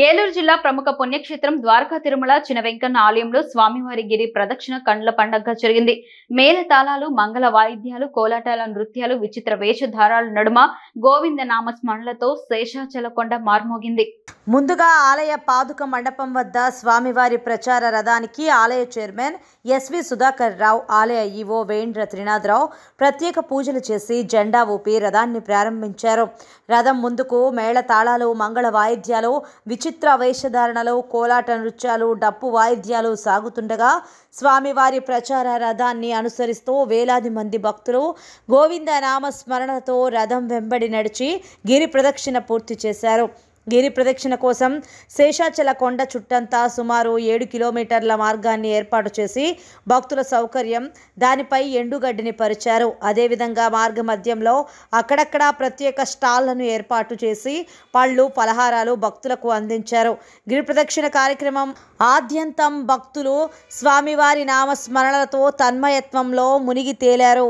ఏలూరు జిల్లా ప్రముఖ పుణ్యక్షేత్రం ద్వారకా తిరుమల చిన వెంకన్న ఆలయంలో స్వామివారి గిరి ప్రదక్షిణ కండ్ల పండగగా జరిగింది. మేళ తాళాలు, మంగళ వాయిద్యాలు, కోలాటాల నృత్యాలు, విచిత్ర వేషధారాల నడుమ గోవింద నామ స్మరణలతో శేషాచల కొండ మార్మోగింది. ముందుగా ఆలయ పాదుక మండపం వద్ద స్వామివారి ప్రచార రథానికి ఆలయ చైర్మన్ ఎస్వి సుధాకర్ రావు, ఆలయ ఈవో వేంద్ర త్రినాథరావు ప్రత్యేక పూజలు చేసి జెండా ఊపి రథాన్ని ప్రారంభించారు. రథం ముందుకు మేళ తాళాలు, మంగళ వాయిద్యాలు, విచిత్ర వేషధారణలు, కోలాట నృత్యాలు, డప్పు వాయిద్యాలు సాగుతుండగా స్వామివారి ప్రచార రథాన్ని అనుసరిస్తూ వేలాది మంది భక్తులు గోవింద నామ స్మరణతో రథం వెంబడి నడిచి గిరి ప్రదక్షిణ పూర్తి చేశారు. గిరి ప్రదక్షిణ కోసం శేషాచల కొండ చుట్టంతా సుమారు 7 కిలోమీటర్ల మార్గాన్ని ఏర్పాటు చేసి భక్తుల సౌకర్యం దానిపై ఎండుగడ్డిని పరిచారు. అదేవిధంగా మార్గ మధ్యంలో అక్కడక్కడ ప్రత్యేక స్టాళ్లను ఏర్పాటు చేసి పళ్ళు, పలహారాలు భక్తులకు అందించారు. గిరి ప్రదక్షిణ కార్యక్రమం ఆద్యంతం భక్తులు స్వామివారి నామస్మరణలతో తన్మయత్వంలో మునిగి తేలారు.